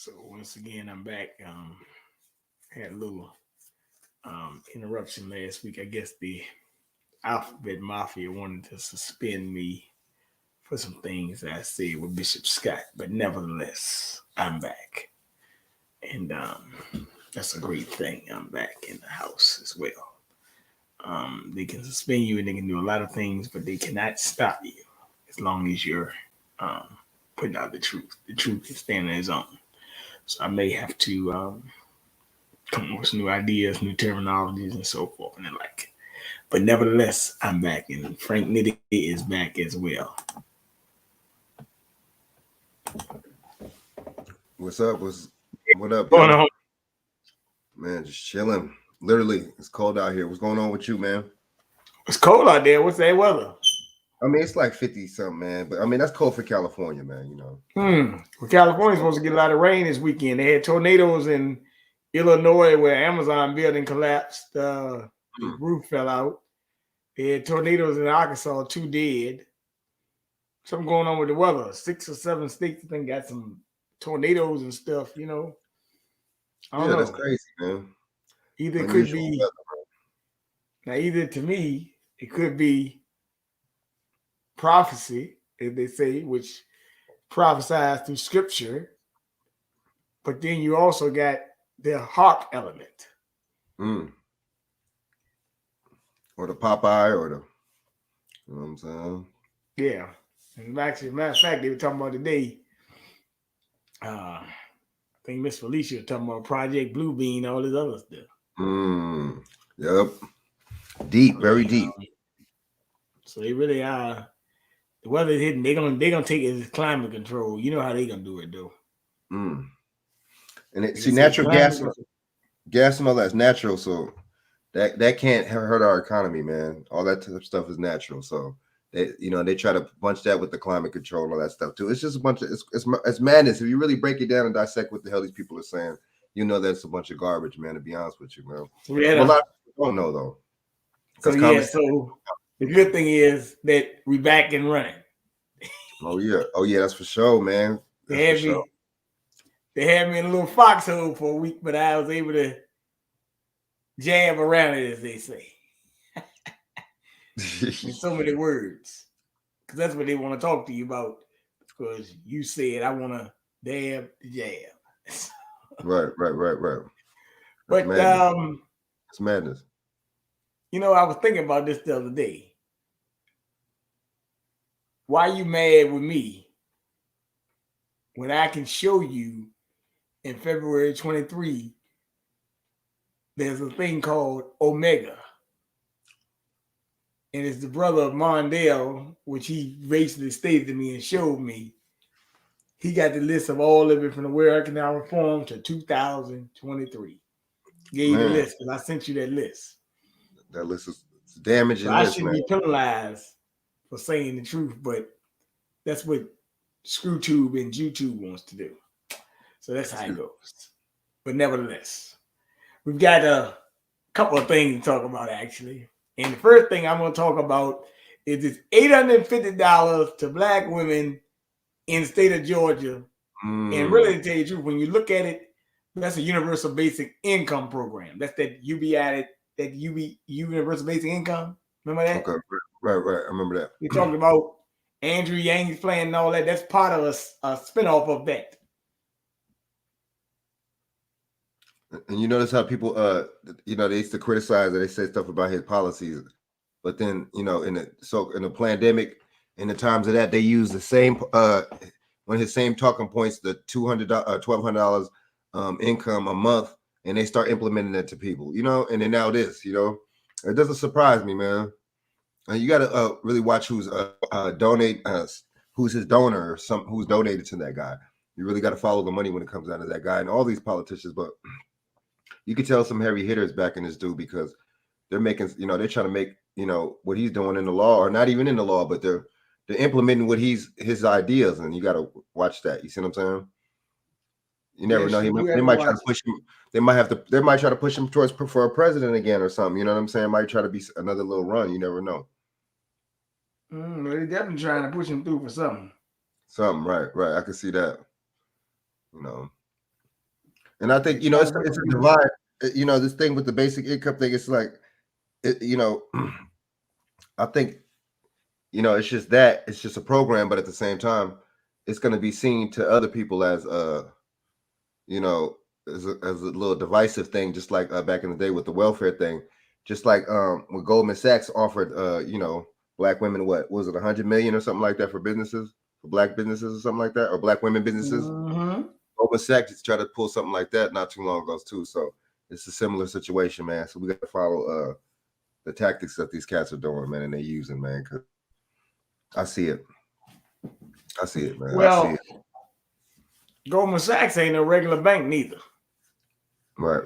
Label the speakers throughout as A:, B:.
A: So once again, I'm back. Had a little interruption last week. I guess the Alphabet Mafia wanted to suspend me for some things I said with Bishop Scott, but nevertheless, I'm back, and that's a great thing. I'm back in the house as well. They can suspend you and they can do a lot of things, but they cannot stop you as long as you're um, putting out the truth. The truth can stand on its own. So I may have to come up with some new ideas, new terminologies, and so forth and the like. But nevertheless, I'm back, and Frank Nitty is back as well.
B: What's up? What up,
A: Going
B: yo?
A: on?
B: Man, just chilling. Literally, it's cold out here. What's going on with you, man?
A: It's cold out there. What's that weather?
B: I mean, it's like 50 something, man. But I mean, that's cold for California, man.
A: Well, California's supposed to get a lot of rain this weekend. They had tornadoes in Illinois where Amazon building collapsed. The roof fell out. They had tornadoes in Arkansas, 2 dead. Something going on with the weather. 6 or 7 states, I think, got some tornadoes and stuff, I don't
B: Yeah, that's
A: know.
B: crazy, man.
A: Either it could
B: Unusual
A: be,
B: weather.
A: now, either to me, it could be prophecy, as they say, which prophesies through scripture, but then you also got the harp element.
B: Mm. Or the Popeye, or you know what I'm saying?
A: Yeah. And actually, matter of fact, they were talking about today. I think Miss Felicia was talking about Project Bluebeam, all this other stuff.
B: Yep. Deep,
A: So
B: very deep.
A: So they really are. The weather's hitting. They're gonna take it as climate control. You know how they gonna do it though.
B: Mm. And
A: They
B: see,
A: can say
B: natural
A: climate
B: gas and all that's natural, so that can't hurt our economy, man. All that type of stuff is natural, so they try to bunch that with the climate control and all that stuff too. It's just a bunch of it's madness. If you really break it down and dissect what the hell these people are saying, that's a bunch of garbage, man. To be honest with you, man.
A: So
B: But a lot of people don't know though.
A: So the good thing is that we back and running.
B: Oh yeah, that's for sure, man. That's for sure.
A: They had me in a little foxhole for a week, but I was able to jab around it, as they say. In so many words. Because that's what they want to talk to you about. Because you said, I want to dab the jab.
B: Right.
A: But,
B: madness. It's madness.
A: I was thinking about this the other day. Why you mad with me when I can show you in February 23, there's a thing called Omega. And it's the brother of Mondale, which he basically stated to me and showed me. He got the list of all of it from the World Economic Forum to 2023. Gave you the list because I sent you that list.
B: That list is damaging.
A: So I shouldn't be penalized for saying the truth, but that's what ScrewTube and YouTube wants to do. So that's how it goes. But nevertheless, we've got a couple of things to talk about, actually. And the first thing I'm going to talk about is this $850 to Black women in the state of Georgia. And really, to tell you the truth, when you look at it, that's a universal basic income program. That's that universal basic income. Remember that?
B: Okay, right. I remember that.
A: We talked about Andrew Yang's plan and all that. That's part of a spinoff of that.
B: And you notice how people, they used to criticize it. They say stuff about his policies, but then, in the pandemic, in the times of that, they use the same, one of his same talking points, the $1,200 income a month, and they start implementing it to people, and then now this, it doesn't surprise me, man. And you got to really watch who's who's his donor or who's donated to that guy. You really got to follow the money when it comes out of that guy and all these politicians, but you could tell some heavy hitters back in this dude because they're making, they're trying to make, what he's doing in the law, or not even in the law, but they're implementing what his ideas, and you got to watch that. You see what I'm saying? You never know. They might try to push him. They might try to push him towards for a president again or something. You know what I'm saying? Might try to be another little run. You never know.
A: They're definitely trying to push him through for something.
B: Something, right. I can see that. And I think, it's a divide. This thing with the basic income thing, it's like, I think, it's just a program, but at the same time, it's going to be seen to other people as, as a little divisive thing, just like back in the day with the welfare thing, just like when Goldman Sachs offered, black women, what was it, 100 million or something like that for black businesses or something like that, or black women businesses.
A: Mm-hmm.
B: Goldman Sachs tried to pull something like that not too long ago too. So it's a similar situation, man. So we got to follow the tactics that these cats are doing, man, and they're using, man. Cause I see it, man.
A: Well,
B: I see it.
A: Goldman Sachs ain't a regular bank neither.
B: Right.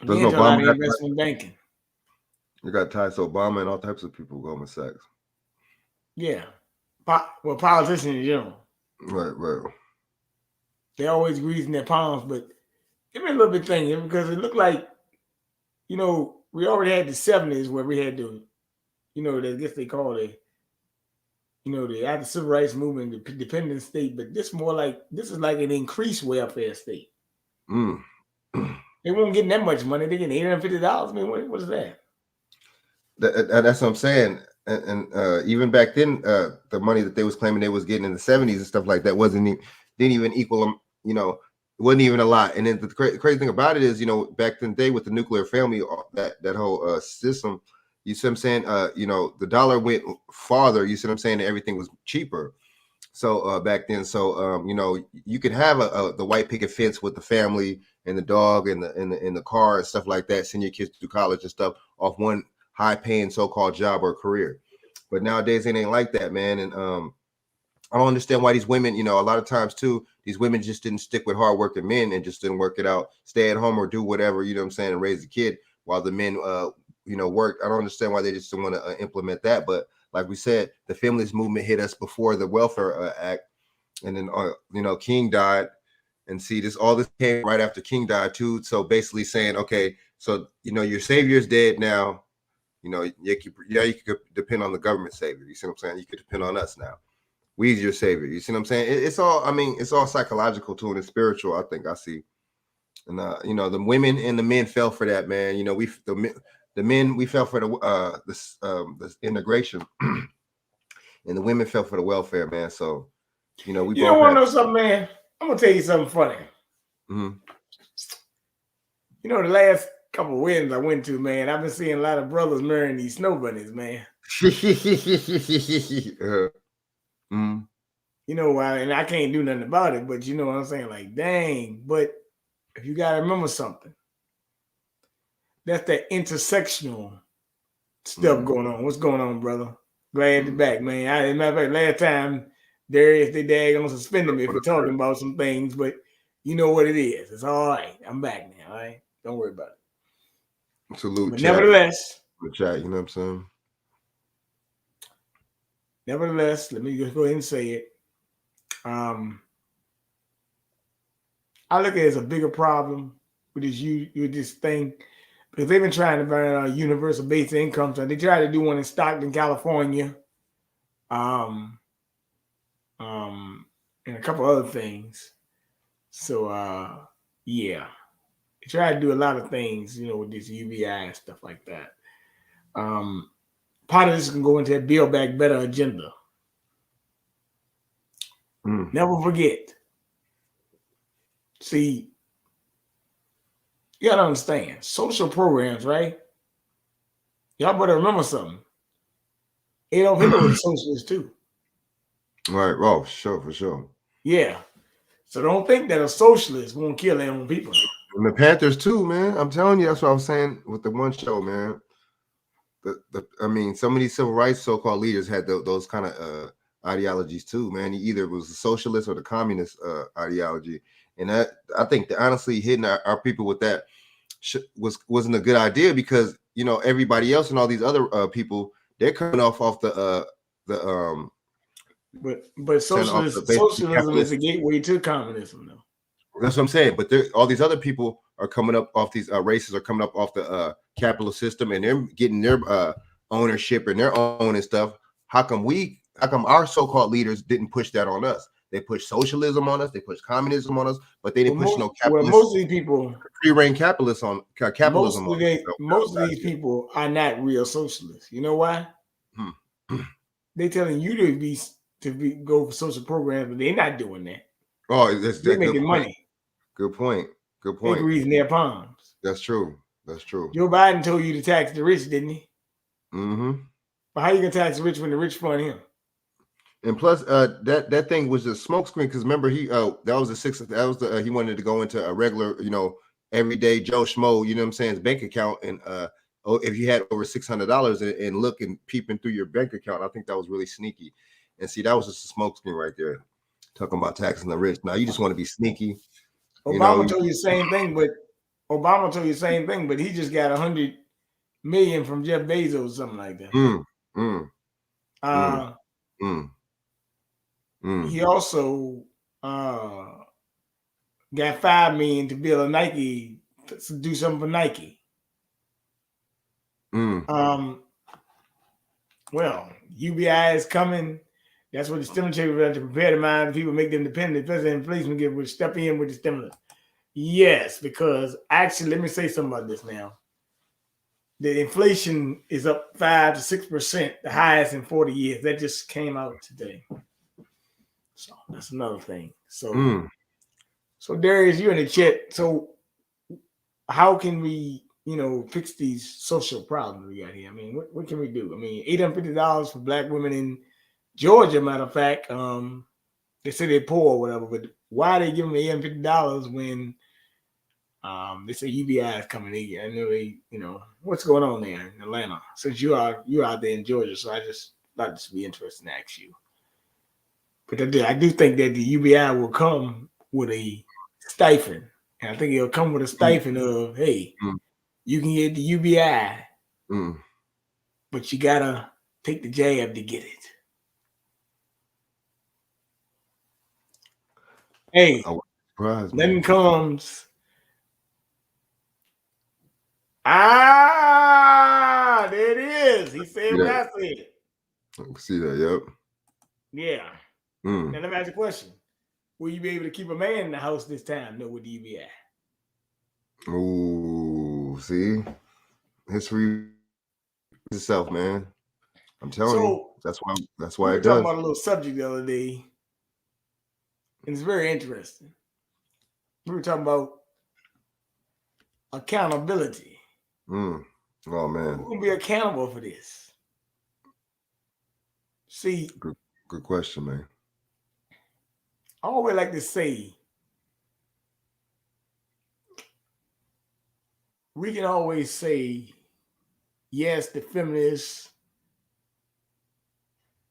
A: There's no Obama investment banking.
B: You got ties to Obama and all types of people, Goldman Sachs.
A: Yeah. Well, politicians in general.
B: Right.
A: They always greasing their palms, but give me a little bit thinking, because it looked like, we already had the 70s where we had the, I guess they call it, after civil rights movement, the dependent state, but this is like an increased welfare state.
B: Mm.
A: They won't get that much money. They're getting $850. I mean, what is that?
B: That's what I'm saying. And even back then, the money that they was claiming they was getting in the 70s and stuff like that didn't even equal them. It wasn't even a lot. And then the crazy thing about it is, back in the day with the nuclear family, that whole system, you see what I'm saying? The dollar went farther. You see what I'm saying? Everything was cheaper. So back then, you could have the white picket fence with the family and the dog and the car and stuff like that, send your kids to college and stuff off one high-paying so-called job or career. But nowadays it ain't like that, man. And I don't understand why these women, a lot of times too, these women just didn't stick with hardworking men and just didn't work it out, stay at home or do whatever, you know what I'm saying, and raise the kid while the men, worked. I don't understand why they just don't want to implement that. But like we said, the feminist movement hit us before the Welfare Act, and then King died, and see all this came right after King died too. So basically saying, okay, so your savior's dead now. You could depend on the government savior. You see what I'm saying? You could depend on us now. We's your savior. You see what I'm saying? It's all psychological too, and it's spiritual. I think I see, and the women and the men fell for that, man. The men we fell for the integration, and the women fell for the welfare, man. So we. You
A: don't want to know something, man? I'm gonna tell you something funny.
B: Mm-hmm.
A: The last couple of weddings I went to, man, I've been seeing a lot of brothers marrying these snow bunnies, man.
B: Mm-hmm.
A: And I can't do nothing about it, but you know what I'm saying? Like, dang. But if you gotta remember something, that's that intersectional stuff going on. What's going on, brother? Glad to be back, man. As a matter of fact, last time Darius, they daggone suspended me for talking about some things, but you know what it is. It's all right. I'm back now, all right? Don't worry about it.
B: Salute,
A: but nevertheless,
B: chat, you know what I'm saying?
A: Nevertheless, let me just go ahead and say it. I look at it as a bigger problem with this thing, because they've been trying to burn a universal basic income. So they tried to do one in Stockton, California, and a couple other things. So yeah, they tried to do a lot of things, with this UBI and stuff like that. Part of this can go into that Build Back Better agenda. Never forget. See, you gotta understand, social programs, right? Y'all better remember something. Adolf Hitler was a socialist too.
B: Right. Oh, for sure.
A: Yeah. So don't think that a socialist won't kill their own people.
B: And the Panthers too, man. I'm telling you, that's what I was saying with the one show, man. Some of these civil rights so-called leaders had those kind of ideologies too, man. He either was the socialist or the communist ideology, and that, I think that honestly hitting our people with that wasn't a good idea, because everybody else and all these other people, they're coming off the
A: but socialism is a gateway to communism, though.
B: That's what I'm saying. But all these other people are coming up off these races are coming up off the capitalist system, and they're getting their ownership and their own and stuff. How come our so-called leaders didn't push that on us? They push socialism on us. They push communism on us, but they didn't push no
A: well,
B: capitalist,
A: most of these people,
B: free reign capitalism on capitalism.
A: Most of these people are not real socialists. You know why? They telling you to go for social programs, but they're not doing that.
B: Oh, that's
A: they're making money.
B: Good point. Good
A: They
B: point.
A: greasing their palms.
B: That's true. That's true.
A: Joe Biden told you to tax the rich, didn't he?
B: Mm-hmm.
A: But how you gonna tax the rich when the rich fund him?
B: And plus, that thing was a smokescreen because remember he he wanted to go into a regular, everyday Joe Schmo, you know what I'm saying, his bank account, and if you had over $600 and look and peeping through your bank account, I think that was really sneaky. And see, that was just a smokescreen right there, talking about taxing the rich. Now you just want to be sneaky.
A: Obama told you the same thing, but he just got 100 million from Jeff Bezos or something like that. He also got $5 million to build a Nike, to do something for Nike. Well, UBI is coming. That's what the stimulus check was to prepare the mind of people, make them dependent. President inflation will step in with the stimulus. Yes, because actually, let me say something about this now. The inflation is up 5 to 6%, the highest in 40 years. That just came out today. So that's another thing. So Darius, you're in the chat. So how can we, fix these social problems we got here? I mean, what can we do? I mean, $850 for Black women in Georgia, matter of fact, they say they're poor or whatever, but why are they giving me $850 when they say UBI is coming in? I know what's going on there in Atlanta, since you're out there in Georgia. So I just thought this would be interesting to ask you. But I do think that the UBI will come with a stipend. And I think it'll come with a stipend of, hey, you can get the UBI, but you got to take the jab to get it. Hey, nothing comes. There it is. He said what I said.
B: See that, yep.
A: Yeah. Now let me ask you a question. Will you be able to keep a man in the house this time? No, with the UBI.
B: Oh, see? History itself, man. I'm telling you. That's why it does. We were
A: talking about a little subject the other day, and it's very interesting. We were talking about accountability. Oh,
B: man.
A: Who's going to be accountable for this? See.
B: Good question, man.
A: I always like to say, we can always say, yes, the feminists,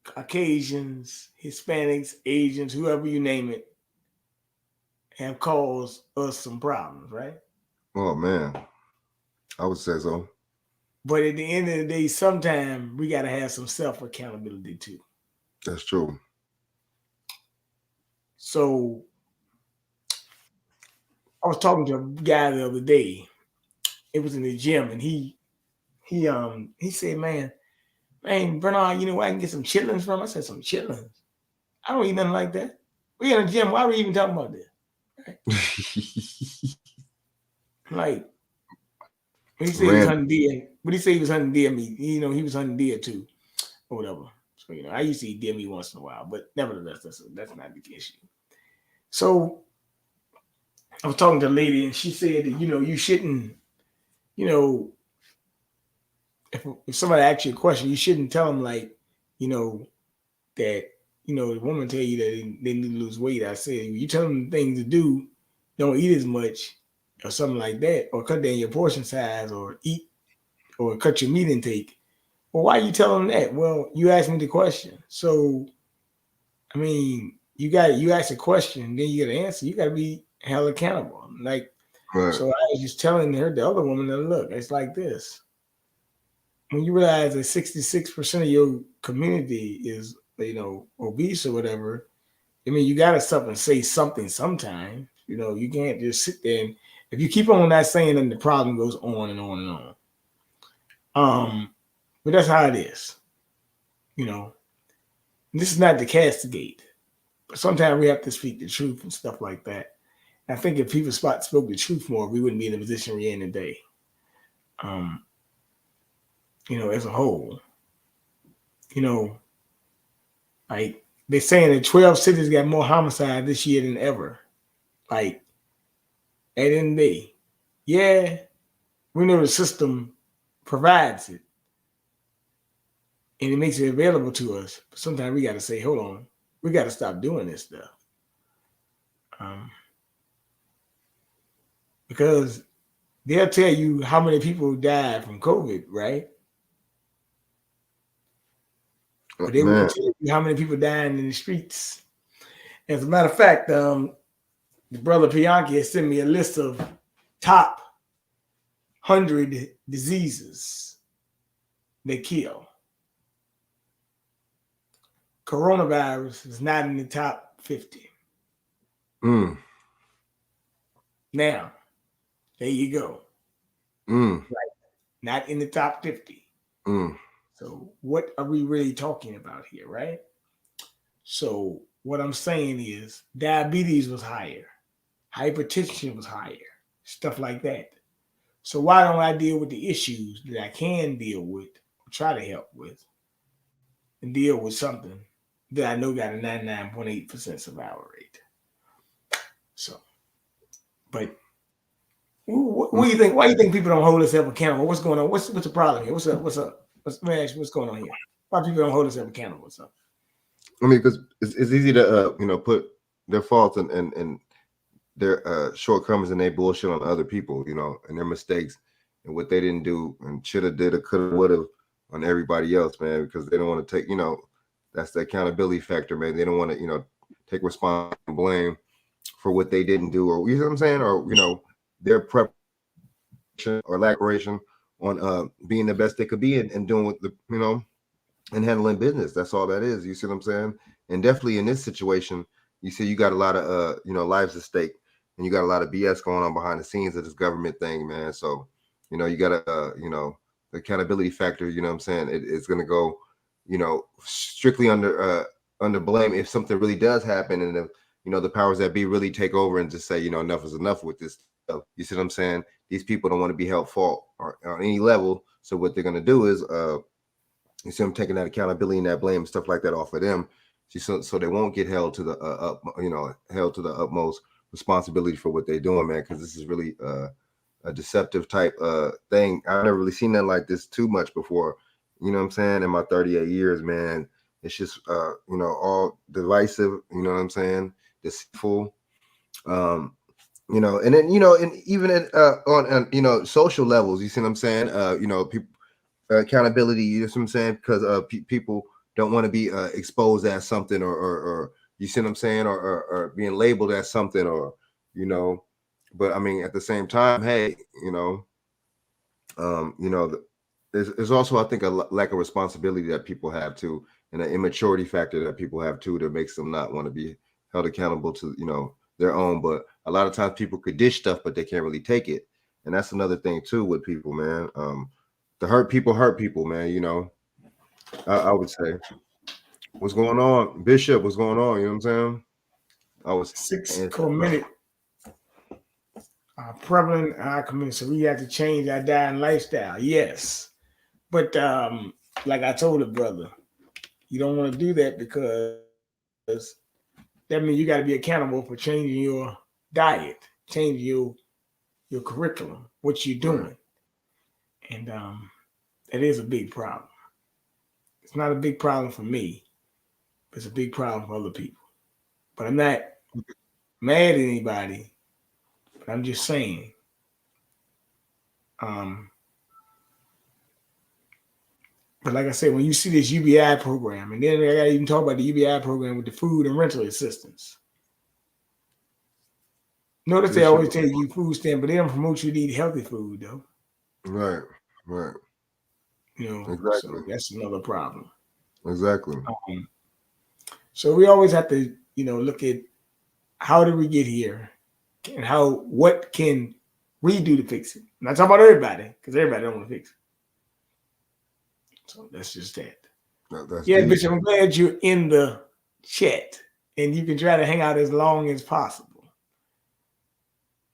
A: Caucasians, Hispanics, Asians, whoever you name it, have caused us some problems, right?
B: Oh, man. I would say so.
A: But at the end of the day, sometimes we got to have some self-accountability too.
B: That's true.
A: So I was talking to a guy the other day. It was in the gym, and he said, man, Bernard, you know where I can get some chitlins from? I said, some chitlins? I don't eat nothing like that. We in the gym. Why are we even talking about this? Right? Like, when he said he was hunting deer, but he said he was hunting deer meat. He was hunting deer too, or whatever. So, I used to eat deer meat once in a while, but nevertheless, that's not the issue. So I was talking to a lady, and she said that, you shouldn't, if somebody asks you a question, you shouldn't tell them that, the woman tell you that they need to lose weight. I said, you tell them things to do, don't eat as much or something like that, or cut down your portion size, or eat, or cut your meat intake. Well, why are you telling them that? Well, you asked me the question. So, I mean, you ask a question, then you get an answer. You got to be held accountable. Like, right. So I was just telling her, the other woman, that look, it's like this. When you realize that 66% of your community is, obese or whatever, I mean, you got to say something sometime. You can't just sit there, and if you keep on not saying, then the problem goes on and on and on. But that's how it is. This is not to castigate. But sometimes we have to speak the truth and stuff like that. And I think if people spoke the truth more, we wouldn't be in the position we're in today. As a whole, like they're saying that 12 cities got more homicide this year than ever. Like, at the end of the day, yeah, we know the system provides it and it makes it available to us. But sometimes we got to say, hold on, we got to stop doing this stuff. Because they'll tell you how many people died from COVID, right? But they won't tell you how many people dying in the streets. As a matter of fact, the brother Pianki has sent me a list of top 100 diseases that kill. Coronavirus is not in the top 50. Now, there you go. Right. Not in the top 50. So what are we really talking about here, right? So what I'm saying is diabetes was higher. Hypertension was higher. Stuff like that. So why don't I deal with the issues that I can deal with, or try to help with, and deal with something that I know got a 99.8% survival rate? So, but what do you think? Why do you think people don't hold themselves accountable? What's going on? What's the problem here? What's up? Let me ask you, what's going on here? Why people don't hold themselves accountable? What's up?
B: I mean, because it's easy to put their faults and their shortcomings and their bullshit on other people, and their mistakes and what they didn't do and shoulda, didda, coulda, woulda on everybody else, man, because they don't want to take, that's the accountability factor, man. They don't want to, take responsibility and blame for what they didn't do, or you know what I'm saying, or their preparation or lack of preparation on being the best they could be and doing what the and handling business. That's all that is. You see what I'm saying? And definitely in this situation, you see you got a lot of lives at stake, and you got a lot of BS going on behind the scenes of this government thing, man. So you got to the accountability factor. You know what I'm saying? It's going to go strictly under blame if something really does happen, and if the powers that be really take over and just say enough is enough with this stuff. You see what I'm saying? These people don't want to be held fault or on any level. So what they're going to do is you see them taking that accountability and that blame and stuff like that off of them, so they won't get held to the held to the utmost responsibility for what they're doing, man. Because this is really a deceptive type thing. I've never really seen nothing like this too much before. You know what I'm saying? In my 38 years, man, it's just all divisive. You know what I'm saying? Deceitful. And then and even at, on social levels, you see what I'm saying? People. Accountability, you know what I'm saying? Because people don't want to be exposed as something, or you see what I'm saying, or being labeled as something, or but I mean at the same time, hey, there's also, I think, a lack of responsibility that people have too, and an immaturity factor that people have too, that makes them not want to be held accountable to their own. But a lot of times people could dish stuff, but they can't really take it, and that's another thing too with people, man. The hurt people, man. I would say, what's going on, Bishop? What's going on? You know what I'm saying? I was
A: 6 per minute prevalent in our community, so we have to change our diet and lifestyle. Yes, but like I told the brother, you don't want to do that because that means you got to be accountable for changing your diet, changing your curriculum, what you're doing, and that is a big problem. It's not a big problem for me. It's a big problem for other people. But I'm not mad at anybody. But I'm just saying. But like I said, when you see this UBI program, and then I got to even talk about the UBI program with the food and rental assistance. Notice they always tell you food stamp, but they don't promote you to eat healthy food, though.
B: Right. Exactly.
A: So that's another problem.
B: Exactly.
A: So we always have to, look at how did we get here, and what can we do to fix it. I'm not talking about everybody, because everybody don't want to fix it. So that's just that.
B: That's
A: yeah, Bishop, I'm glad you're in the chat. and you can try to hang out as long as possible.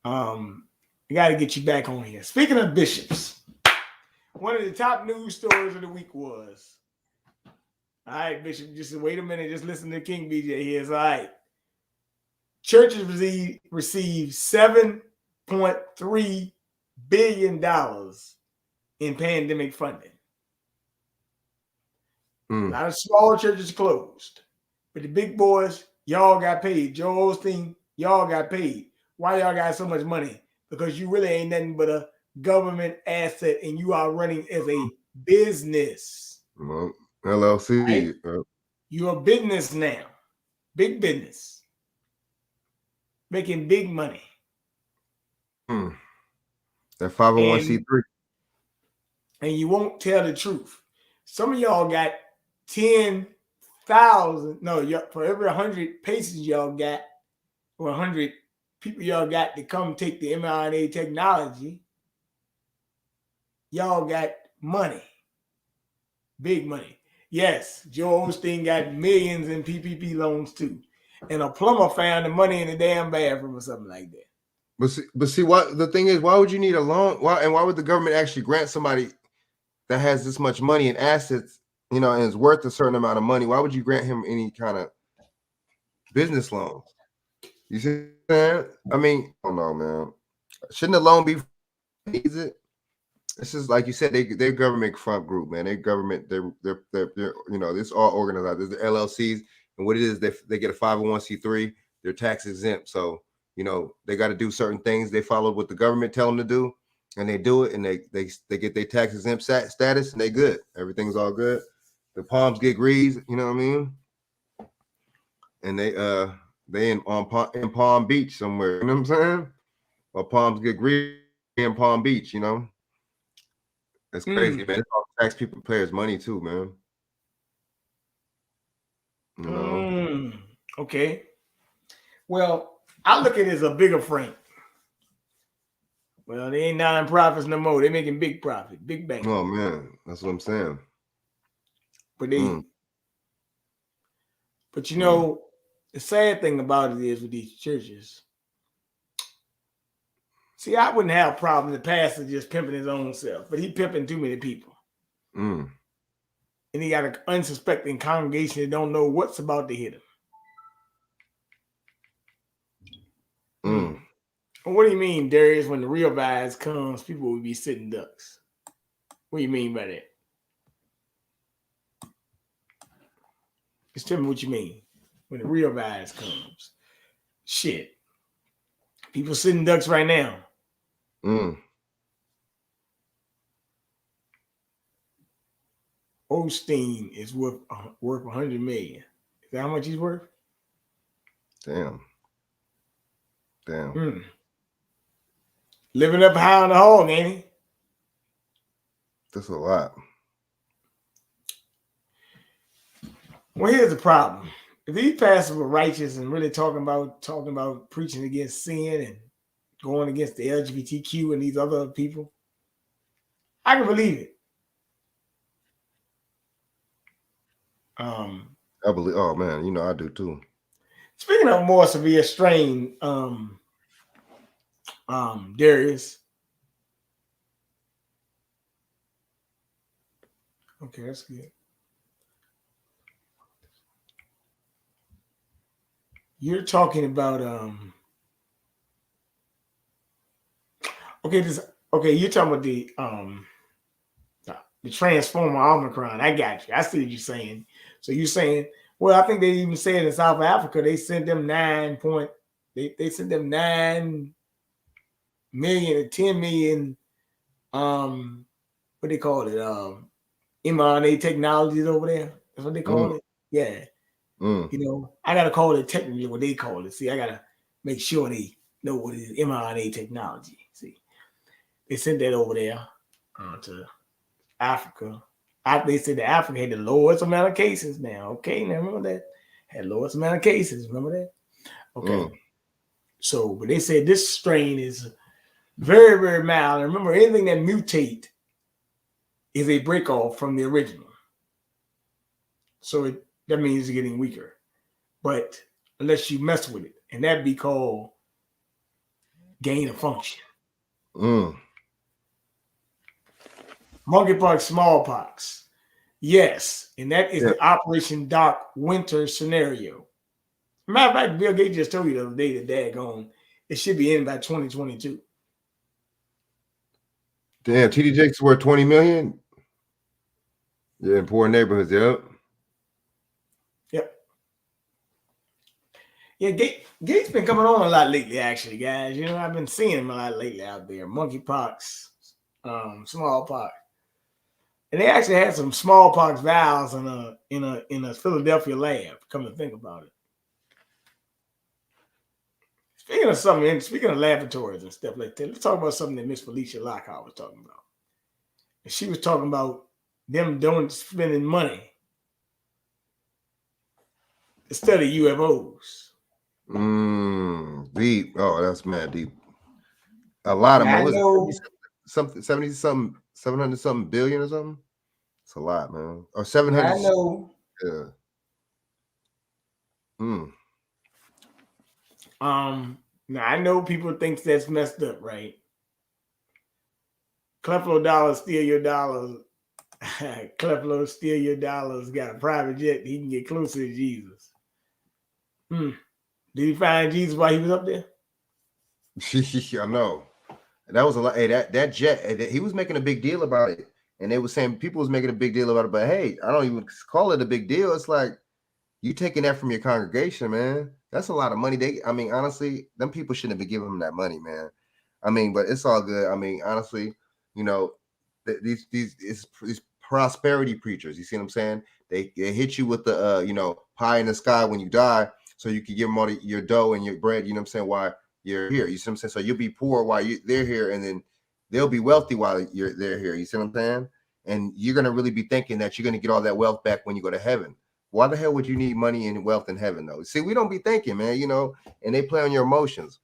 A: I got to get you back on here. Speaking of bishops, one of the top news stories of the week was, all right, Bishop, just wait a minute. Just listen to King BJ here. It's all right. Churches receive $7.3 billion in pandemic funding. A lot of small churches closed. But the big boys, y'all got paid. Joel Osteen, y'all got paid. Why y'all got so much money? Because you really ain't nothing but a government asset and you are running as a business.
B: Well, LLC.
A: Right? You're a business now. Big business. Making big money.
B: That 501c3.
A: And you won't tell the truth. Some of y'all got 10,000. No, for every 100 patients y'all got, or 100 people y'all got to come take the mRNA technology, y'all got money. Big money. Yes, Joe Osteen got millions in PPP loans too. And a plumber found the money in the damn bathroom or something like that.
B: But see, what the thing is, why would you need a loan? Why would the government actually grant somebody that has this much money and assets, and is worth a certain amount of money? Why would you grant him any kind of business loans? You see what I'm saying? I mean, I don't know, man. Shouldn't the loan be needs it? This is like you said, they're government front group, man. They're government, they're this all organized. There's the LLCs, and what it is, they get a 501c3, they're tax exempt. So, they got to do certain things. They follow what the government tell them to do, and they do it, and they get their tax exempt status, and they good. Everything's all good. The palms get greased, you know what I mean? And they in Palm Beach somewhere, you know what I'm saying? Or palms get greased in Palm Beach, That's crazy, man. It's all taxpayers' money too, man.
A: Okay. Well, I look at it as a bigger frame. Well, they ain't non-profits no more. They're making big profit, big bang.
B: Oh man, that's what I'm saying.
A: But the sad thing about it is with these churches. See, I wouldn't have a problem with the pastor just pimping his own self, but he pimping too many people. And he got an unsuspecting congregation that don't know what's about to hit him. What do you mean, Darius, when the real virus comes, people will be sitting ducks? What do you mean by that? Just tell me what you mean. When the real virus comes. Shit. People sitting ducks right now. Osteen is worth $100 million. Is that how much he's worth?
B: Damn.
A: Living up high on the hog, ain't he?
B: That's a lot.
A: Well, here's the problem. If these pastors were righteous and really talking about preaching against sin and going against the LGBTQ and these other people, I can believe it.
B: I believe. Oh man, I do too.
A: Speaking of more severe strain, Darius. Okay, that's good. You're talking about you're talking about the Transformer Omicron. I got you. I see what you're saying. So you're saying, well, I think they even said in South Africa they sent them 9 million or 10 million what they call it, mRNA technologies over there. That's what they call it. Yeah. I gotta call it technically what they call it. See, I gotta make sure they know what it is, mRNA technology. See, they sent that over there to Africa. They said that Africa had the lowest amount of cases now. Okay, now remember that? Had lowest amount of cases. Remember that? Okay. So, but they said this strain is very, very mild. And remember, anything that mutate is a break off from the original. So that means it's getting weaker. But unless you mess with it, and that'd be called gain of function. Monkeypox, smallpox. Yes, and that is the Operation Dark Winter scenario. Matter of fact, Bill Gates just told you the other day that daggone it should be in by 2022.
B: Damn, TD Jakes worth 20 million. Yeah, in poor neighborhoods. Yep.
A: Yeah, Gates been coming on a lot lately, actually, guys. You know, I've been seeing him a lot lately out there. Monkeypox, smallpox. And they actually had some smallpox vials in a Philadelphia lab. Come to think about it. Speaking of laboratories and stuff like that, let's talk about something that Miss Felicia Lockhart was talking about. And she was talking about them spending money to study UFOs.
B: Deep. Oh, that's mad deep. A lot of money. Was it 70 something, 700 something billion or something? It's a lot, man. Or 700.
A: I know.
B: Yeah.
A: Now I know people think that's messed up, right? Cleflo Dollar steal your dollars. Cleflo steal your dollars. Got a private jet. He can get closer to Jesus. Did he find Jesus while he was up there?
B: I know. That was a lot. Hey, that jet. He was making a big deal about it, and they were saying people was making a big deal about it. But hey, I don't even call it a big deal. It's like you taking that from your congregation, man. That's a lot of money. I mean, honestly, them people shouldn't have been giving him that money, man. I mean, but it's all good. I mean, honestly, you know, these prosperity preachers. You see what I'm saying? They hit you with the pie in the sky when you die, so you can give them all your dough and your bread. You know what I'm saying? Why you're here? You see what I'm saying? So you'll be poor while they're here, and then they'll be wealthy while they're here. You see what I'm saying? And you're gonna really be thinking that you're gonna get all that wealth back when you go to heaven. Why the hell would you need money and wealth in heaven, though? See, we don't be thinking, man, and they play on your emotions.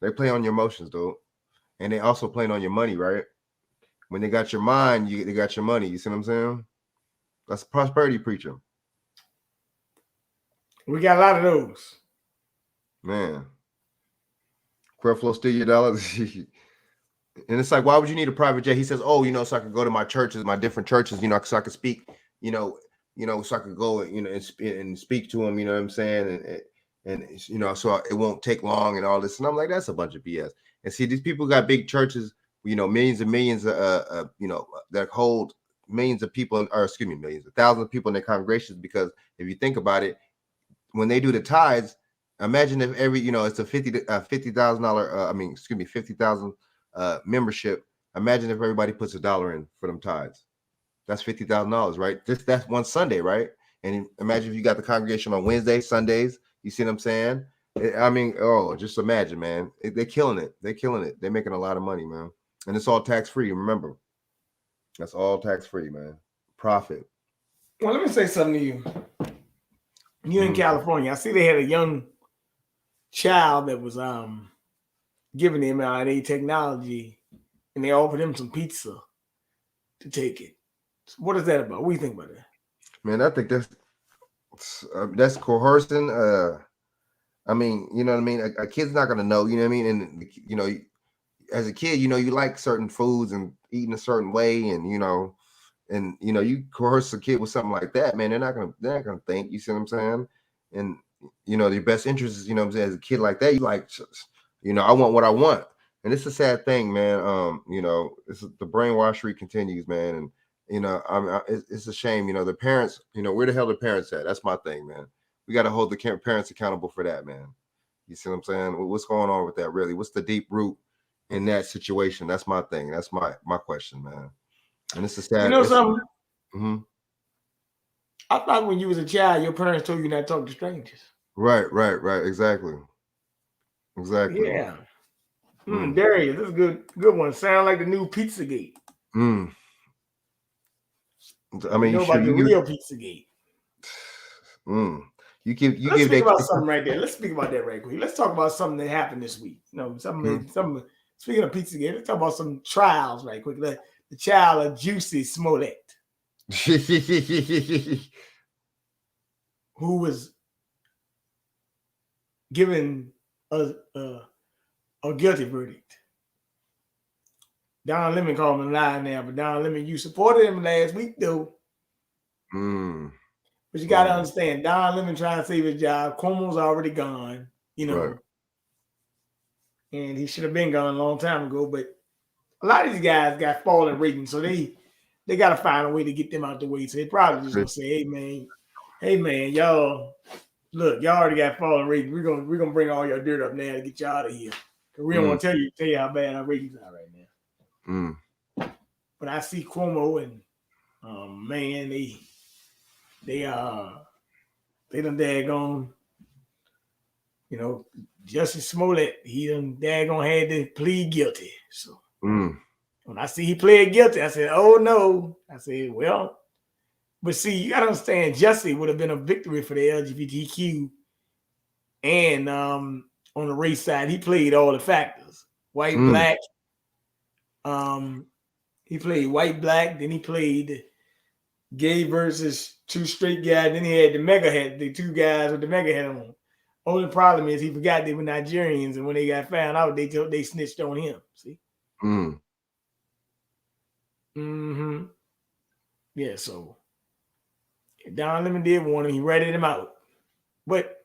B: They play on your emotions, dude. And they also playing on your money, right? When they got your mind, they got your money. You see what I'm saying? That's a prosperity preacher.
A: We got a lot of those.
B: Man. Creflo steal your dollars. And it's like, why would you need a private jet? He says, so I can go to my churches, my different churches, so I can speak, so I could go, and speak to them, you know what I'm saying? And so it won't take long and all this. And I'm like, that's a bunch of BS. And see, these people got big churches, millions and millions, that hold millions of people, or excuse me, millions, thousands of people in their congregations. Because if you think about it, when they do the tithes, imagine if every, it's a $50,000, 50,000 membership. Imagine if everybody puts $1 in for them tithes. That's $50,000, right? That's one Sunday, right? And imagine if you got the congregation on Wednesdays, Sundays. You see what I'm saying? Just imagine, man. They're killing it. They're killing it. They're making a lot of money, man. And it's all tax-free. Remember, that's all tax-free, man. Profit.
A: Well, let me say something to you. You in California, I see they had a young child that was giving the mRNA technology, and they offered him some pizza to take it. So what is that about? What do you think about that?
B: Man, I think that's coercing. I mean, you know what I mean? A kid's not going to know, you know what I mean? And, as a kid, you like certain foods and eating a certain way, and, you coerce a kid with something like that, man, they're not going to think, you see what I'm saying? And, your best interest is, as a kid like that, you like, I want what I want. And it's a sad thing, man. It's the brainwashery continues, man. And, it's a shame, the parents, where the hell the parents at? That's my thing, man. We got to hold the parents accountable for that, man. You see what I'm saying? What's going on with that, really? What's the deep root in that situation? That's my thing. That's my question, man. And it's a sad.
A: You know something?
B: Mm-hmm.
A: I thought when you was a child, your parents told you not to talk to strangers.
B: Right. Exactly.
A: Yeah. Darius, this is good one. Sound like the new Pizzagate.
B: I mean,
A: about the real Pizzagate.
B: Let's
A: speak about something right there. Let's speak about that right quick. Let's talk about something that happened this week. Something. Speaking of Pizzagate, let's talk about some trials right quick. The child of Juicy Smollett, who was giving a guilty verdict. Don Lemon called him a liar now, but Don Lemon, you supported him last week though. But you got to understand, Don Lemon trying to save his job. Cuomo's already gone,
B: Right.
A: and he should have been gone a long time ago. But a lot of these guys got falling ratings, so they got to find a way to get them out the way. So they probably just gonna say, hey man, y'all, look, y'all already got falling ratings. We're gonna bring all your dirt up now to get you out of here. Cause we don't want to tell you how bad our ratings are right now. But I see Cuomo and man, they done daggone, Justice Smollett, he done daggone had to plead guilty. So when I see he pled guilty, I said, oh no. I said, well, but see, you gotta understand, justice would have been a victory for the LGBTQ. And on the race side, he played all the factors. White, black. He played white, black, then he played gay versus two straight guys. Then he had the mega hat, the two guys with the mega hat on. Only problem is he forgot they were Nigerians, and when they got found out, they snitched on him. See? Yeah, so Don Lemon did warn him. He ratted him out. But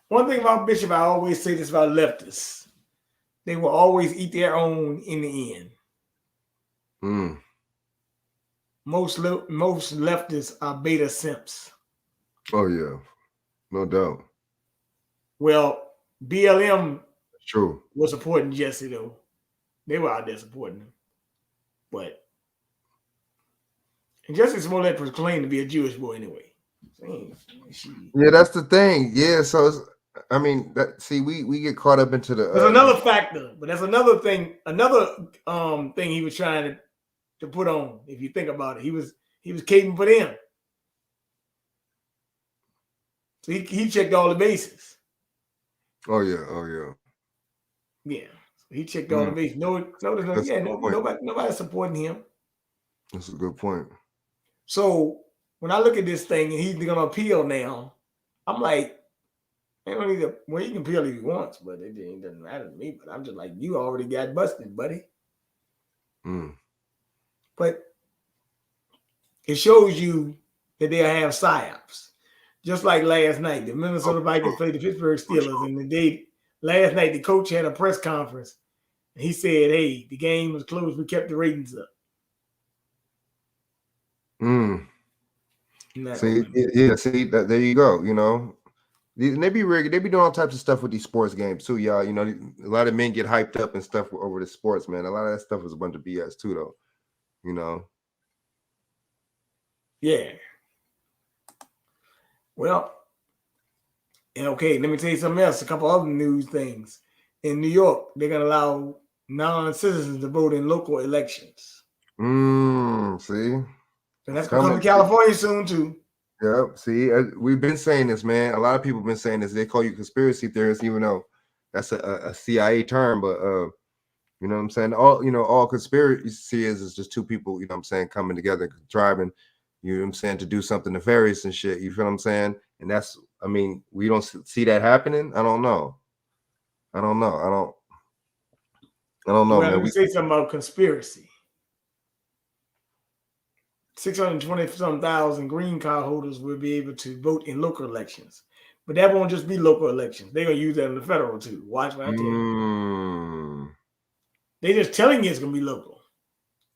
A: one thing about Bishop, I always say this about leftists. They will always eat their own in the end. Most leftists are beta simps.
B: Oh yeah, no doubt.
A: Well, BLM
B: true
A: was supporting Jesse though. They were out there supporting him, but Jesse Smollett was claimed to be a Jewish boy anyway.
B: Yeah, that's the thing. Yeah, so we get caught up into the.
A: There's another factor, but that's another thing. Another thing he was trying to put on. If you think about it, he was caping for them. So he checked all the bases.
B: Oh yeah.
A: Yeah, so he checked all the bases. Nobody supporting him.
B: That's a good point.
A: So when I look at this thing and he's gonna appeal now, I'm like, I don't need to. Well, he can appeal if he wants, but it doesn't matter to me. But I'm just like, you already got busted, buddy. But it shows you that they'll have psyops. Just like last night, the Minnesota Vikings played the Pittsburgh Steelers, and last night the coach had a press conference, and he said, "Hey, the game was close. We kept the ratings up."
B: See, there you go. And they be doing all types of stuff with these sports games too, y'all. A lot of men get hyped up and stuff over the sports, man. A lot of that stuff is a bunch of BS too, though.
A: Yeah. Well, and okay, let me tell you something else. A couple other news things. In New York, they're gonna allow non-citizens to vote in local elections.
B: See,
A: and that's gonna come to California soon too.
B: Yep. See, we've been saying this, man. A lot of people have been saying this. They call you conspiracy theorists, even though that's a CIA term. But you know what I'm saying? All conspiracy is just two people, coming together, contriving, to do something nefarious and shit. You feel what I'm saying? And that's, we don't see that happening. I don't know. I don't know,
A: well,
B: man.
A: Let me say something about conspiracy. 620,000 green card holders will be able to vote in local elections. But that won't just be local elections. They're going to use that in the federal too. Watch what I tell you. They're just telling you it's going to be local.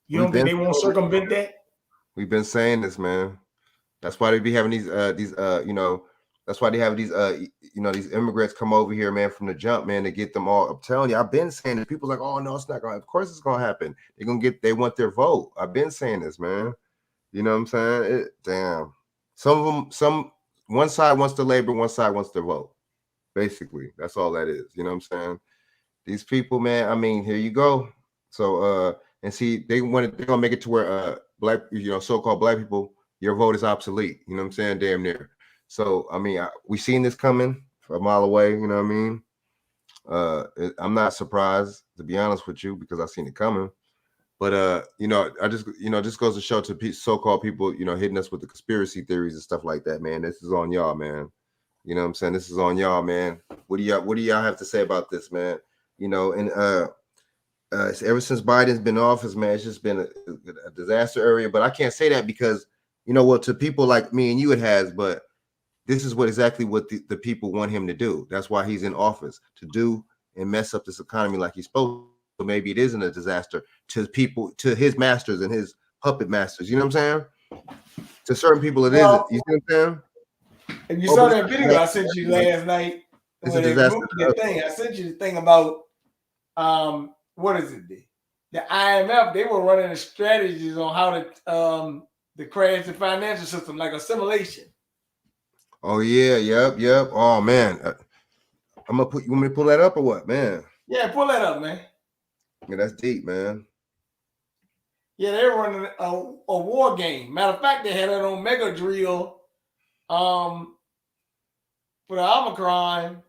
A: You don't think they won't circumvent that?
B: We've been saying this, man. That's why they be having these that's why they have these these immigrants come over here, man, from the jump, man, to get them all. I'm telling you, I've been saying this. People's like, oh no, it's not going to. Of course it's going to happen. They want their vote. I've been saying this, man. You know what I'm saying? Damn. One side wants to labor, one side wants to vote. Basically, that's all that is. You know what I'm saying? These people, man. Here you go. So, and see, they're gonna make it to where black, so-called black people, your vote is obsolete. You know what I'm saying? Damn near. So, we seen this coming a mile away. You know what I mean? I'm not surprised, to be honest with you, because I've seen it coming. But I just goes to show to so-called people, hitting us with the conspiracy theories and stuff like that, man. This is on y'all, man. You know what I'm saying? This is on y'all, man. What do y'all have to say about this, man? You know, and ever since Biden's been in office, man, it's just been a disaster area. But I can't say that because, you know, well, to people like me and you, it has. But this is exactly what the people want him to do. That's why he's in office, to do and mess up this economy like he's supposed to. So maybe it isn't a disaster to people, to his masters and his puppet masters. You know what I'm saying? To certain people, it isn't. You see what I'm saying?
A: If you saw that video I sent you last night,
B: it's a disaster.
A: I sent you the thing about what is it? The IMF, they were running strategies on how to crash the financial system, like a simulation.
B: Oh yeah, yep. Oh man, I'm gonna put. You want me to pull that up or what, man?
A: Yeah, pull that up, man.
B: Yeah, that's deep, man.
A: Yeah, they were running a war game. Matter of fact, they had it on Mega Drill, for the Omicron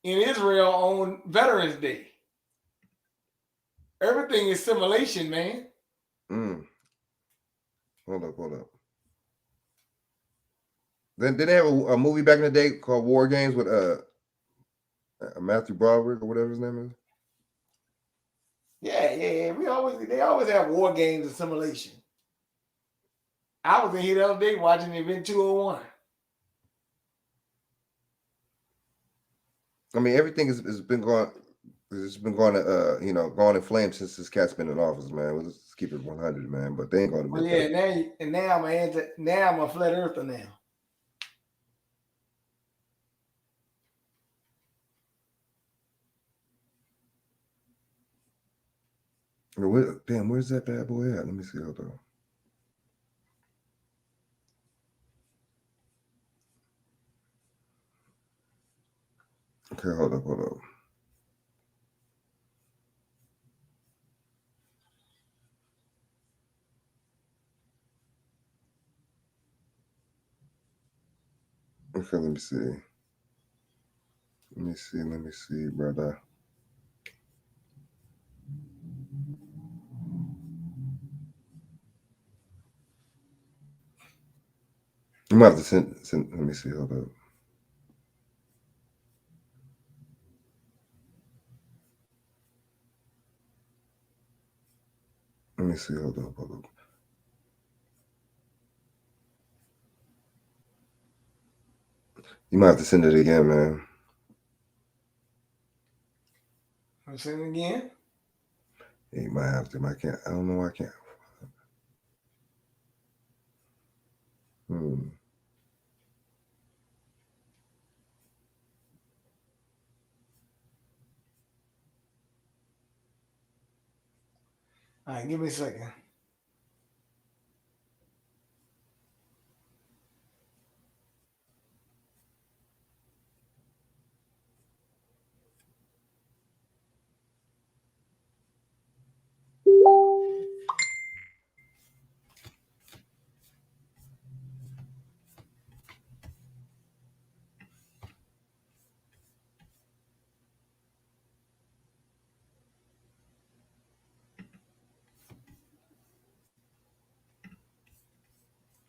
A: in Israel on Veterans Day. Everything is simulation, man.
B: Hold up. Then did they have a movie back in the day called War Games with Matthew Broderick or whatever his name is?
A: Yeah. They always have war games and simulation. I was in here the other day watching Event 201.
B: I mean, everything has been going. It's been going to going in flames since this cat's been in office, man. We'll just keep it 100, man. But they ain't going to admit that.
A: Now I'm a flat earther now.
B: Where's that bad boy at? Let me see. Hold on. Okay, hold up. Okay, let me see, brother. You might have to send. Let me see. Hold up. Let me see. Hold up. You might have to send it again, man.
A: I'm sending it again.
B: Yeah, you might have to. I can't. I don't know why I can't.
A: All right, give me a second.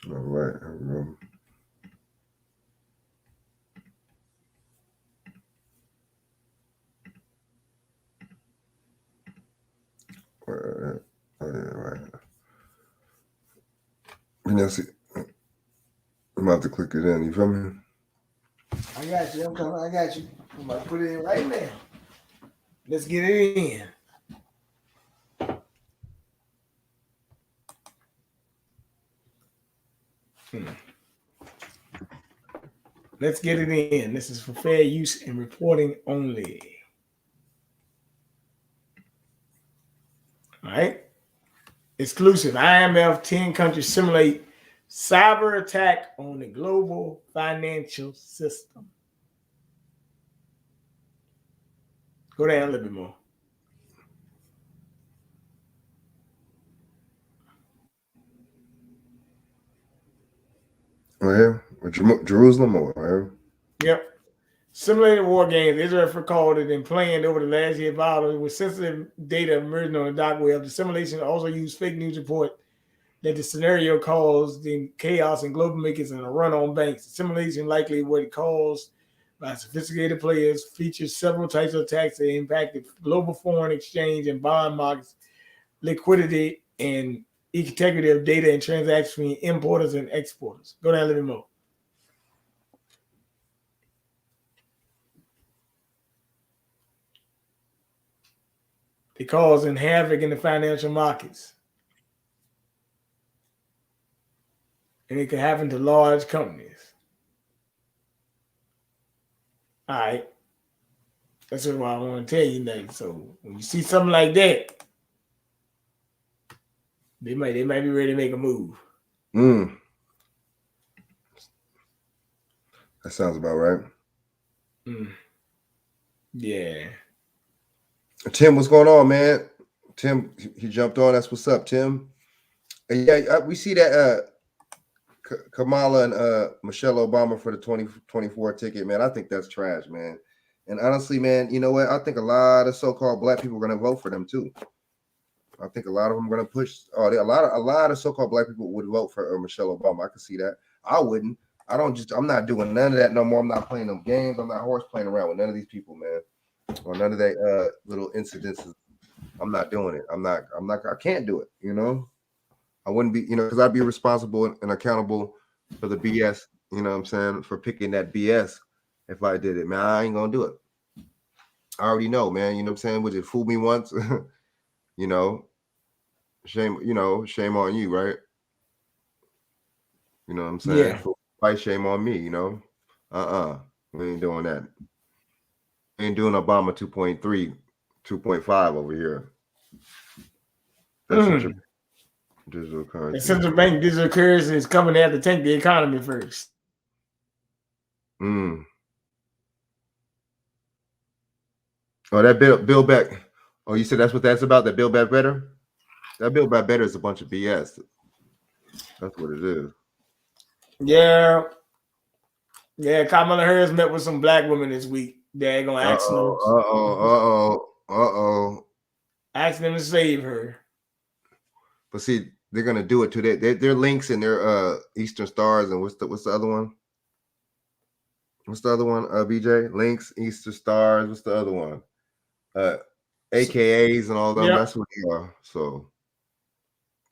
B: All right, here we go. Right. Oh, yeah, right. You know, see, I'm about to click it in. You feel me?
A: I got you. I'm coming. I got you. I'm about to put it in right now. Let's get it in. Let's get it in. This is for fair use and reporting only. All right. Exclusive. IMF 10 countries simulate cyber attack on the global financial system. Go down a little bit more.
B: Right here? Jerusalem or where?
A: Yep. Simulated war games. Israel recorded and planned over the last year violence with sensitive data emerging on the dark web. The simulation also used fake news report that the scenario caused the chaos and global markets and a run on banks. The simulation likely what it caused by sophisticated players features several types of attacks that impacted global foreign exchange and bond markets, liquidity, and integrity of data and transactions between importers and exporters. Go down a little bit more. They causing havoc in the financial markets. And it can happen to large companies. All right. That's why I want to tell you that. So when you see something like that, they might be ready to make a move.
B: That sounds about right.
A: Yeah.
B: Tim, what's going on, man? Tim, he jumped on. That's what's up, Tim. And yeah, we see that Kamala and Michelle Obama for the 2024 ticket, man. I think that's trash, man. And honestly, man, you know what? I think a lot of so-called black people are going to vote for them too. I think a lot of them are going to push. A lot of so-called black people would vote for Michelle Obama. I can see that. I wouldn't. I'm not doing none of that no more. I'm not playing them games. I'm not horse playing around with none of these people, man. Or none of that little incidences. I'm not doing it. I can't do it, you know. I wouldn't be, you know, because I'd be responsible and accountable for the BS, you know what I'm saying, for picking that BS if I did it, man. I ain't gonna do it. I already know, man, you know what I'm saying? Would it fool me once? You know, shame on you, right? You know what I'm saying?
A: Yeah.
B: Fight shame on me, you know. We ain't doing that. We ain't doing Obama 2.3, 2.5 over here. That's such a digital currency.
A: The central bank digital currency is coming to have to tank the economy first.
B: Oh, that Build Back. Oh, you said that's what that's about? That Build Back Better? That Build Back Better is a bunch of BS. That's what it is.
A: Yeah. Yeah, Kamala Harris met with some black women this week. They're gonna ask them. Ask them to save her.
B: But see, they're gonna do it too. Their links and their Eastern Stars and what's the other one? What's the other one? BJ? Links, Eastern Stars. What's the other one? AKAs and all that. Yep. That's what they are. So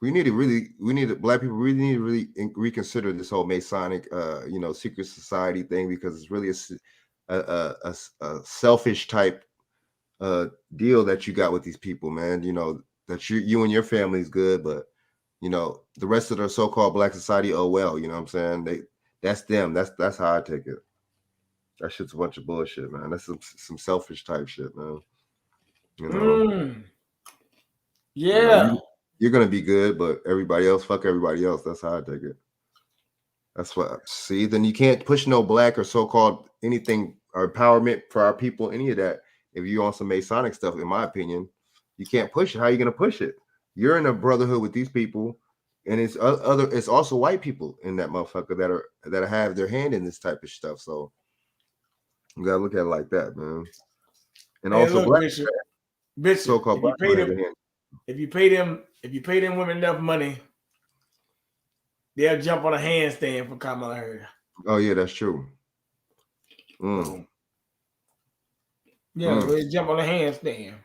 B: black people really need to really reconsider this whole Masonic, secret society thing, because it's really a selfish type deal that you got with these people, man. You know, that you and your family is good, but you know, the rest of the so-called black society, oh well, you know what I'm saying? That's them. That's how I take it. That shit's a bunch of bullshit, man. That's some selfish type shit, man. You know.
A: Yeah.
B: You know, you're gonna be good, but everybody else, fuck everybody else. That's how I take it. That's what. See, then you can't push no black or so-called anything or empowerment for our people, any of that. If you're on some Masonic stuff, in my opinion, you can't push it. How are you gonna push it? You're in a brotherhood with these people, and it's also white people in that motherfucker that have their hand in this type of stuff. So you gotta look at it like that, man. And hey, also, black
A: Bishop, so-called black if you pay them women enough money, they'll jump on a handstand for Kamala Harris.
B: Oh yeah, that's true.
A: Yeah, they jump on a handstand.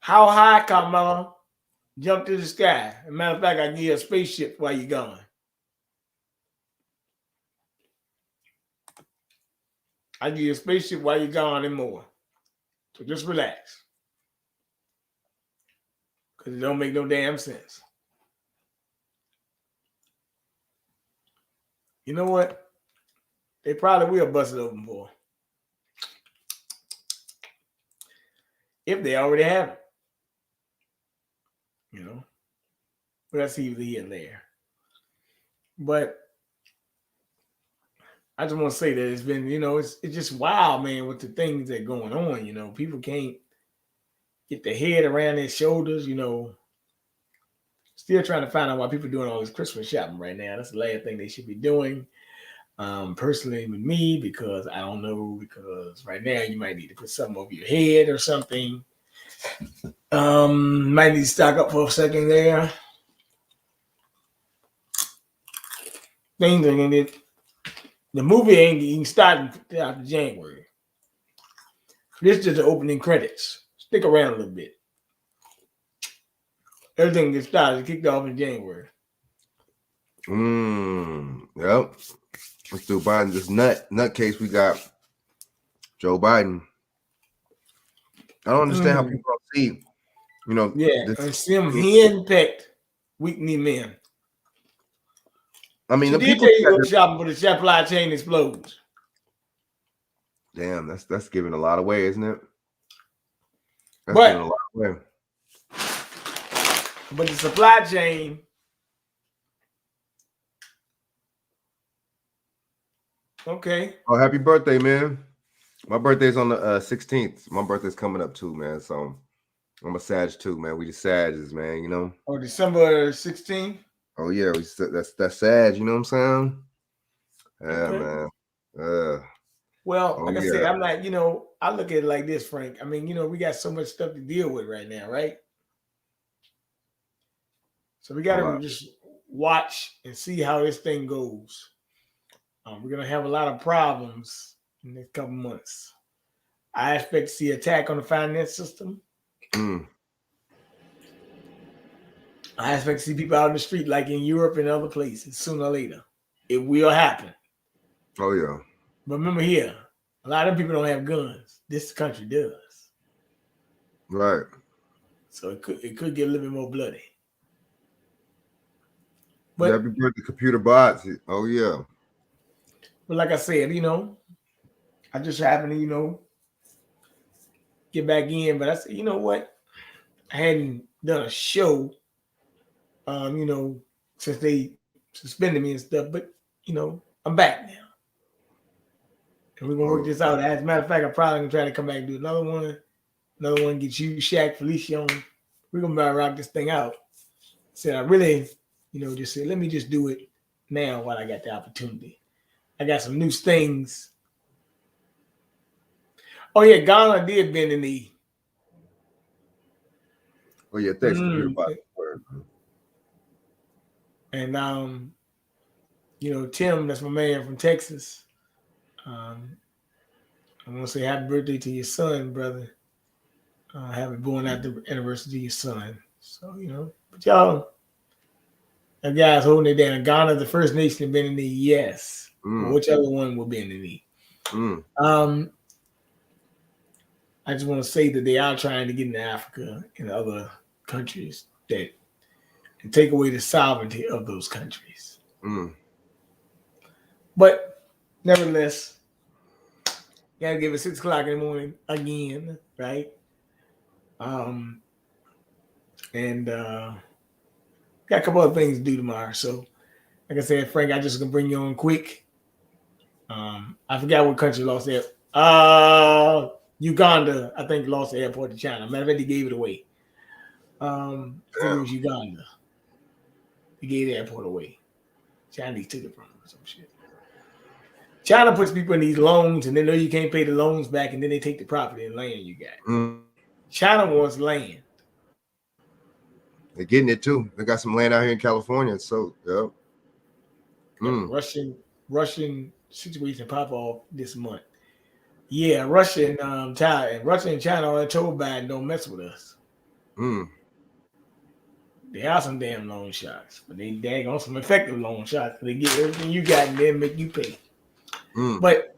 A: How high, Kamala? Jump to the sky. As a matter of fact, I give you a spaceship while you're gone. I give you a spaceship while you're gone and more. So just relax. Because it don't make no damn sense. You know what? They probably will bust it open for. If they already have it. You know? But that's either here and there. But I just want to say that it's been, you know, it's just wild, man, with the things that are going on. You know, people can't get their head around their shoulders, you know. Still trying to find out why people are doing all this Christmas shopping right now. That's the last thing they should be doing. Personally with me, because I don't know, because right now you might need to put something over your head or something. Might need to stock up for a second there. things are gonna the movie ain't even starting after January. This is just the opening credits. Stick around a little bit. Everything gets started, kicked off in January.
B: Yep. Let's do Biden. This nutcase we got Joe Biden. I don't understand how people don't see,
A: Yeah, and some hen-pecked, weak-knee men.
B: I mean,
A: she
B: the
A: did
B: people
A: tell you to go shopping for the supply chain explodes.
B: Damn, that's giving a lot away, isn't it? That's
A: but,
B: giving a lot away.
A: But the supply chain. Okay.
B: Oh, happy birthday, man. My birthday's on the 16th. My birthday's coming up too, man. So I'm a Sag too, man. We the Sages, man, you know.
A: Oh, December 16th?
B: Oh yeah, that's Sag, you know what I'm saying? Yeah,
A: okay.
B: Man.
A: Well, like I said, I'm not, I look at it like this, Frank. I mean, we got so much stuff to deal with right now, right? So we got to just watch and see how this thing goes. We're going to have a lot of problems in the next couple months. I expect to see an attack on the finance system. I expect to see people out in the street like in Europe and other places sooner or later. It will happen.
B: Oh, yeah.
A: But remember here, a lot of people don't have guns. This country does.
B: Right.
A: So it could get a little bit more bloody. But
B: happy birthday, computer bots. Oh, yeah.
A: But like I said, I just happened to, get back in. But I said, you know what? I hadn't done a show, since they suspended me and stuff. But, I'm back now. And we're going to work this out. As a matter of fact, I'm probably going to try to come back and do another one. Another one, get you, Shaq, Felicia on. We're going to rock this thing out. Said, I really, just said, let me just do it now while I got the opportunity. I got some new things. Oh, yeah, Ghana did bend the knee.
B: Oh, yeah, thanks, computer bot.
A: And, Tim, that's my man from Texas. I want to say happy birthday to your son, brother. Happy born out the anniversary to your son. So, but y'all, the guys holding it down. Ghana, the first nation to bend the knee, yes. Whichever one will bend the knee. I just want to say that they are trying to get into Africa and other countries and take away the sovereignty of those countries. But nevertheless, gotta give it 6 o'clock in the morning again, right? And got a couple other things to do tomorrow. So, like I said, Frank, I just gonna bring you on quick. I forgot what country lost there. Uganda, I think, lost the airport to China. Matter of fact, they gave it away. I think it was Uganda. They gave the airport away. Chinese took it from them or some shit. China puts people in these loans and they know you can't pay the loans back, and then they take the property and land you got. China wants land.
B: They're getting it too. They got some land out here in California. So, yeah.
A: Russian situation pop off this month. Yeah, Russia and China already told Biden don't mess with us. They have some damn loan shots, but they daggone some effective loan shots. They get everything you got and then make you pay. But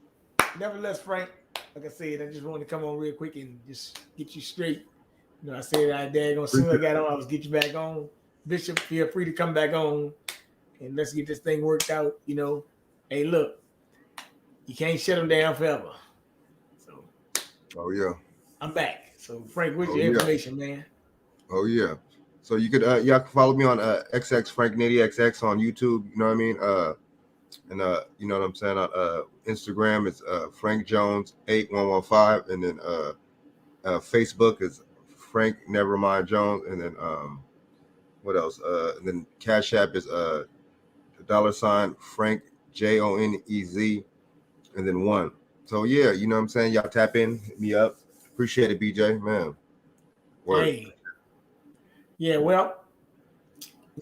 A: nevertheless, Frank, like I said, I just wanted to come on real quick and just get you straight. I said I daggone soon as I got on, I was get you back on. Bishop, feel free to come back on and let's get this thing worked out. Hey, look, you can't shut them down forever. So,
B: oh yeah,
A: I'm back. So, Frank, what's your information, man?
B: Oh yeah. So you could y'all can follow me on XX Frank Nitty XX on YouTube. You know what I mean? And you know what I'm saying? On Instagram it's Frank Jones 8115, and then Facebook is Frank Nevermind Jones, and then what else? And then Cash App is $ Frank JONEZ, and then 1. So yeah, you know what I'm saying? Y'all tap in, hit me up. Appreciate it, BJ, man.
A: Word. Hey. Yeah, well,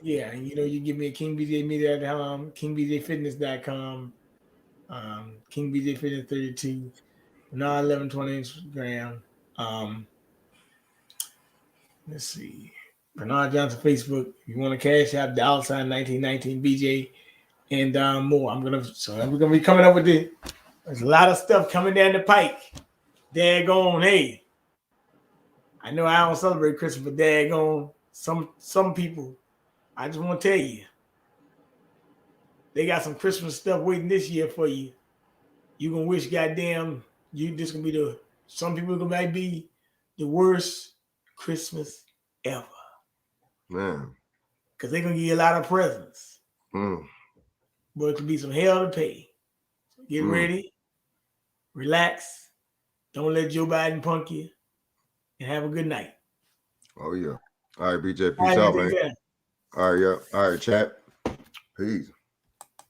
A: Yeah, and you give me a kingbjmedia.com, kingbjfitness.com, kingbjfitness32, Bernard 1120 Instagram. Let's see. Bernard Johnson Facebook. If you want to cash out the outside 1919 BJ and more. We're gonna be coming up with this. There's a lot of stuff coming down the pike. Daggone, hey. I know I don't celebrate Christmas, but daggone, some people, I just want to tell you, they got some Christmas stuff waiting this year for you. You gonna wish goddamn you this gonna be some people might be the worst Christmas ever.
B: Man.
A: Because they're gonna give you a lot of presents. But it could be some hell to pay. So get ready, relax, don't let Joe Biden punk you, and have a good night.
B: Oh yeah. All right, BJ, peace out, man. All right, yeah. All right, chat. Peace.